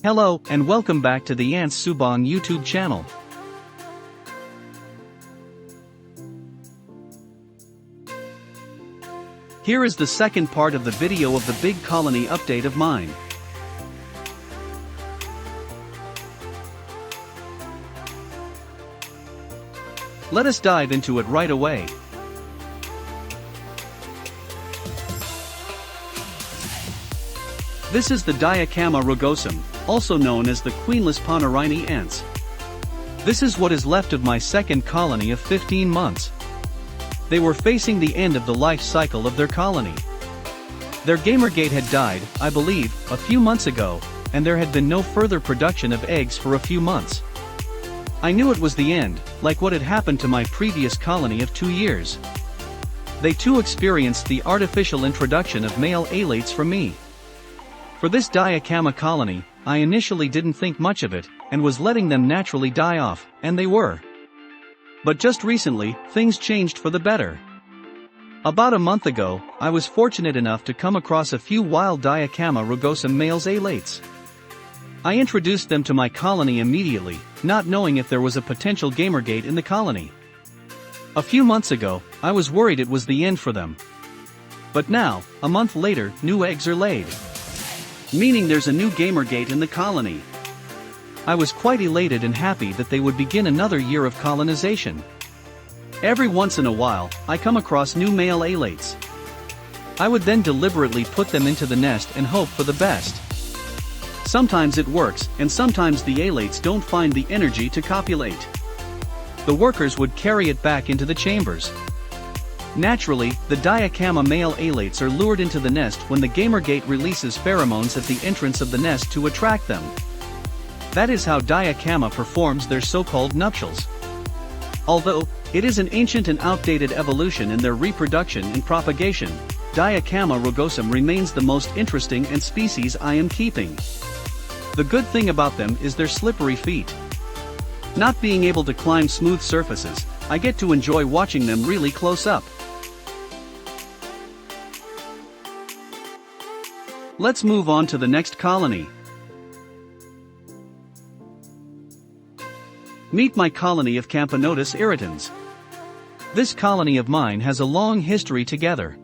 Hello, and welcome back to the Ants Subang YouTube channel. Here is the second part of the video of the big colony update of mine. Let us dive into it right away. This is the Diacamma rugosum, also known as the queenless Pomeranian ants. This is what is left of my second colony of 15 months. They were facing the end of the life cycle of their colony. Their gamergate had died, I believe, a few months ago, and there had been no further production of eggs for a few months. I knew it was the end, like what had happened to my previous colony of 2 years. They too experienced the artificial introduction of male alates from me. For this Diacamma colony, I initially didn't think much of it, and was letting them naturally die off, and they were. But just recently, things changed for the better. About a month ago, I was fortunate enough to come across a few wild Diacamma rugosum males alates. I introduced them to my colony immediately, not knowing if there was a potential gamergate in the colony. A few months ago, I was worried it was the end for them. But now, a month later, new eggs are laid. Meaning there's a new gamergate in the colony. I was quite elated and happy that they would begin another year of colonization. Every once in a while, I come across new male alates. I would then deliberately put them into the nest and hope for the best. Sometimes it works, and sometimes the alates don't find the energy to copulate. The workers would carry it back into the chambers. Naturally, the Diacamma male alates are lured into the nest when the gamergate releases pheromones at the entrance of the nest to attract them. That is how Diacamma performs their so-called nuptials. Although, it is an ancient and outdated evolution in their reproduction and propagation, Diacamma rugosum remains the most interesting and species I am keeping. The good thing about them is their slippery feet. Not being able to climb smooth surfaces, I get to enjoy watching them really close up. Let's move on to the next colony. Meet my colony of Camponotus irritans. This colony of mine has a long history together.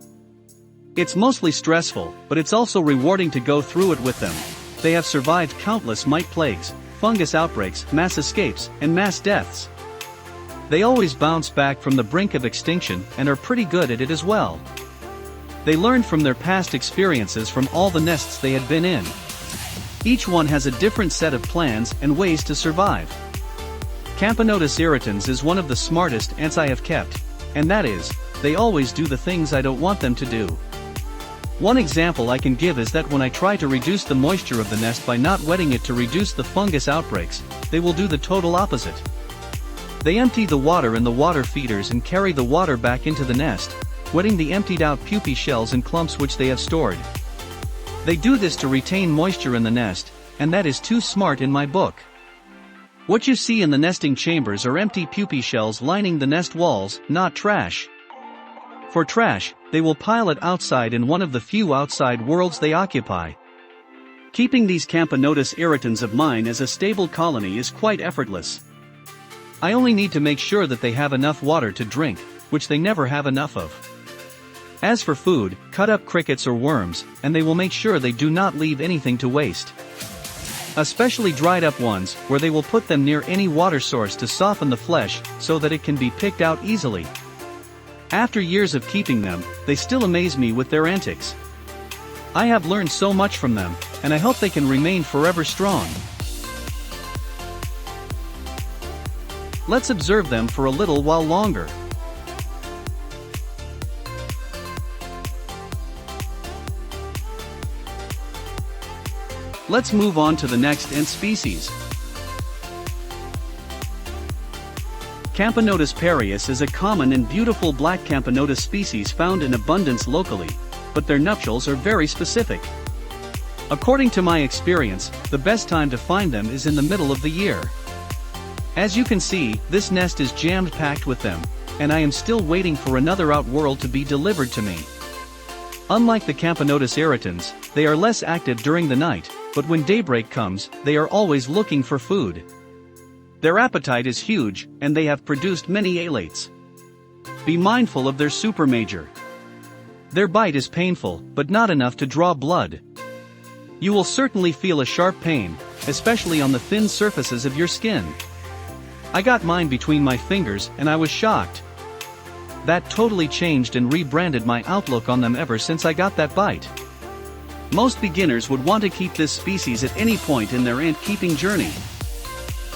It's mostly stressful, but it's also rewarding to go through it with them. They have survived countless mite plagues, fungus outbreaks, mass escapes, and mass deaths. They always bounce back from the brink of extinction and are pretty good at it as well. They learned from their past experiences from all the nests they had been in. Each one has a different set of plans and ways to survive. Camponotus irritans is one of the smartest ants I have kept, and that is, they always do the things I don't want them to do. One example I can give is that when I try to reduce the moisture of the nest by not wetting it to reduce the fungus outbreaks, they will do the total opposite. They empty the water in the water feeders and carry the water back into the nest, wetting the emptied-out pupae shells and clumps which they have stored. They do this to retain moisture in the nest, and that is too smart in my book. What you see in the nesting chambers are empty pupae shells lining the nest walls, not trash. For trash, they will pile it outside in one of the few outside worlds they occupy. Keeping these Camponotus irritans of mine as a stable colony is quite effortless. I only need to make sure that they have enough water to drink, which they never have enough of. As for food, cut up crickets or worms, and they will make sure they do not leave anything to waste. Especially dried up ones, where they will put them near any water source to soften the flesh, so that it can be picked out easily. After years of keeping them, they still amaze me with their antics. I have learned so much from them, and I hope they can remain forever strong. Let's observe them for a little while longer. Let's move on to the next ant species. Camponotus perius is a common and beautiful black Camponotus species found in abundance locally, but their nuptials are very specific. According to my experience, the best time to find them is in the middle of the year. As you can see, this nest is jam-packed with them, and I am still waiting for another outworld to be delivered to me. Unlike the Camponotus irritans, they are less active during the night, but when daybreak comes, they are always looking for food. Their appetite is huge, and they have produced many alates. Be mindful of their supermajor. Their bite is painful, but not enough to draw blood. You will certainly feel a sharp pain, especially on the thin surfaces of your skin. I got mine between my fingers and I was shocked. That totally changed and rebranded my outlook on them ever since I got that bite. Most beginners would want to keep this species at any point in their ant-keeping journey.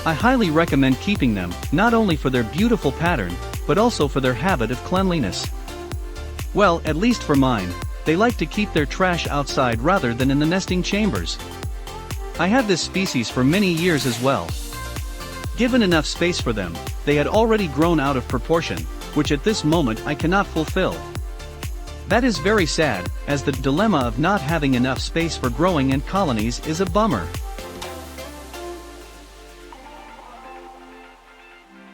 I highly recommend keeping them, not only for their beautiful pattern, but also for their habit of cleanliness. Well, at least for mine, they like to keep their trash outside rather than in the nesting chambers. I had this species for many years as well. Given enough space for them, they had already grown out of proportion, which at this moment I cannot fulfill. That is very sad, as the dilemma of not having enough space for growing ant colonies is a bummer.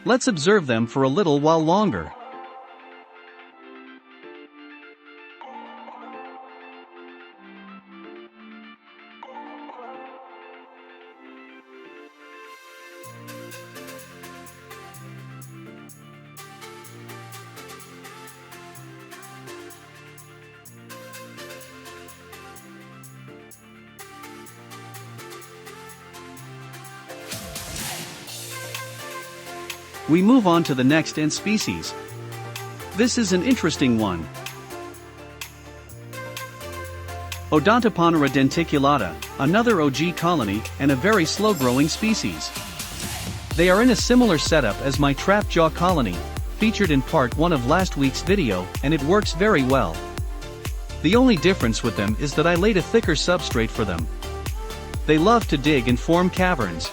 Let's observe them for a little while longer. We move on to the next ant species. This is an interesting one. Odontoponera denticulata, another OG colony and a very slow-growing species. They are in a similar setup as my trap jaw colony, featured in part 1 of last week's video, and it works very well. The only difference with them is that I laid a thicker substrate for them. They love to dig and form caverns.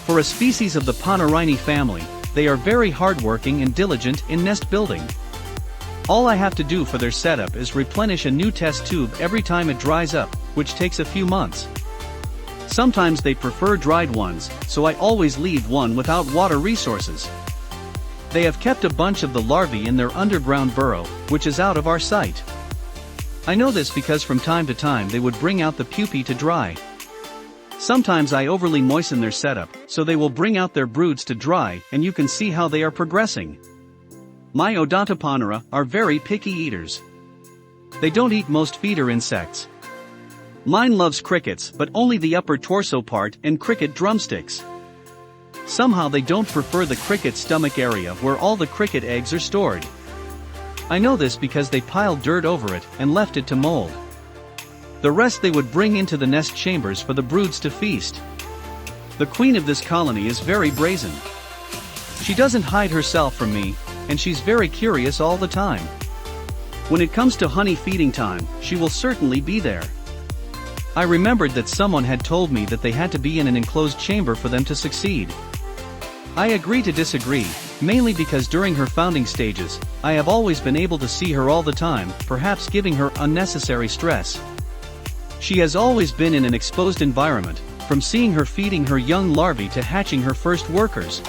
For a species of the Ponerini family, they are very hardworking and diligent in nest building. All I have to do for their setup is replenish a new test tube every time it dries up, which takes a few months. Sometimes they prefer dried ones, so I always leave one without water resources. They have kept a bunch of the larvae in their underground burrow, which is out of our sight. I know this because from time to time they would bring out the pupae to dry. Sometimes I overly moisten their setup, so they will bring out their broods to dry, and you can see how they are progressing. My Odontoponera are very picky eaters. They don't eat most feeder insects. Mine loves crickets, but only the upper torso part and cricket drumsticks. Somehow they don't prefer the cricket stomach area where all the cricket eggs are stored. I know this because they piled dirt over it and left it to mold. The rest they would bring into the nest chambers for the broods to feast. The queen of this colony is very brazen. She doesn't hide herself from me, and she's very curious all the time. When it comes to honey feeding time, she will certainly be there. I remembered that someone had told me that they had to be in an enclosed chamber for them to succeed. I agree to disagree, mainly because during her founding stages, I have always been able to see her all the time, perhaps giving her unnecessary stress. She has always been in an exposed environment, from seeing her feeding her young larvae to hatching her first workers.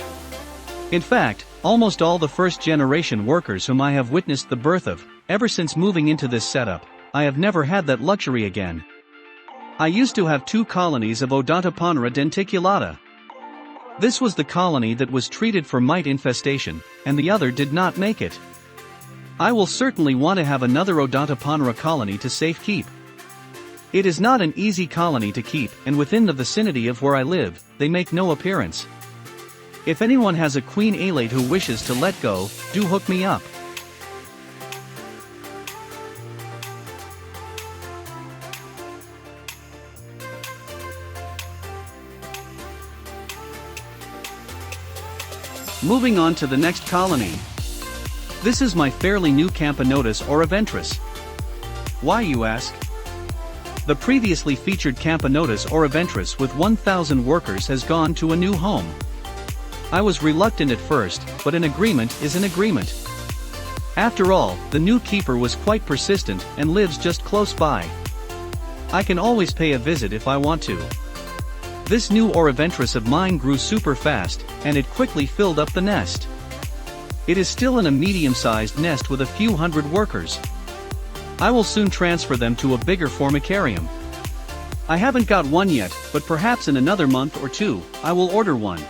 In fact, almost all the first-generation workers whom I have witnessed the birth of, ever since moving into this setup, I have never had that luxury again. I used to have 2 colonies of Odontoponera denticulata. This was the colony that was treated for mite infestation, and the other did not make it. I will certainly want to have another Odontoponera colony to safekeep. It is not an easy colony to keep, and within the vicinity of where I live, they make no appearance. If anyone has a queen alate who wishes to let go, do hook me up. Moving on to the next colony. This is my fairly new Camponotus oroventris. Why, you ask? The previously featured Camponotus oroventris with 1,000 workers has gone to a new home. I was reluctant at first, but an agreement is an agreement. After all, the new keeper was quite persistent and lives just close by. I can always pay a visit if I want to. This new oroventris of mine grew super fast, and it quickly filled up the nest. It is still in a medium-sized nest with a few hundred workers. I will soon transfer them to a bigger formicarium. I haven't got one yet, but perhaps in another month or two, I will order one.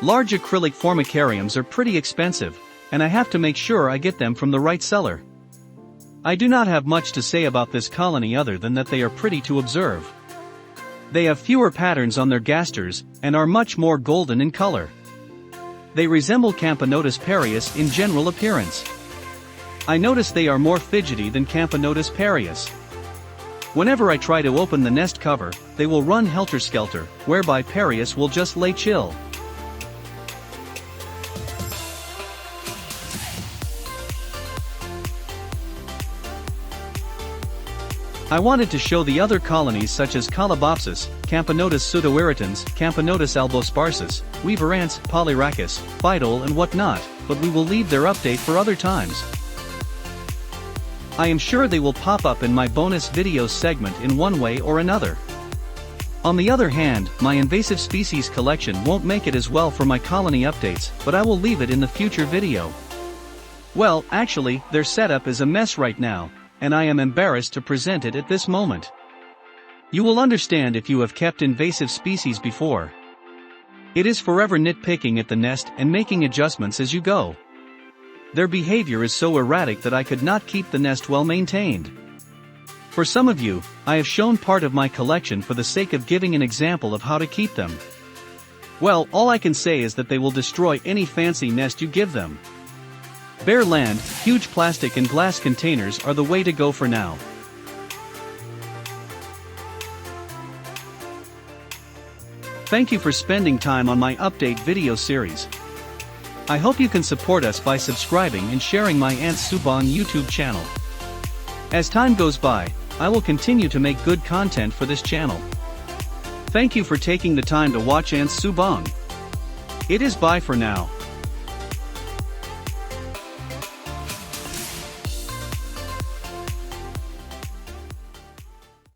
Large acrylic formicariums are pretty expensive, and I have to make sure I get them from the right seller. I do not have much to say about this colony other than that they are pretty to observe. They have fewer patterns on their gasters, and are much more golden in color. They resemble Camponotus perius in general appearance. I notice they are more fidgety than Camponotus perius. Whenever I try to open the nest cover, they will run helter-skelter, whereby perius will just lay chill. I wanted to show the other colonies such as Calabopsis, Camponotus pseudoirritans, Camponotus albosparsus, Weaverants, Polyrachus, Phytol and whatnot, but we will leave their update for other times. I am sure they will pop up in my bonus videos segment in one way or another. On the other hand, my invasive species collection won't make it as well for my colony updates, but I will leave it in the future video. Well, actually, their setup is a mess right now, and I am embarrassed to present it at this moment. You will understand if you have kept invasive species before. It is forever nitpicking at the nest and making adjustments as you go. Their behavior is so erratic that I could not keep the nest well maintained. For some of you, I have shown part of my collection for the sake of giving an example of how to keep them. Well, all I can say is that they will destroy any fancy nest you give them. Bare land, huge plastic and glass containers are the way to go for now. Thank you for spending time on my update video series. I hope you can support us by subscribing and sharing my Aunt Subang YouTube channel. As time goes by, I will continue to make good content for this channel. Thank you for taking the time to watch Aunt Subang. It is bye for now.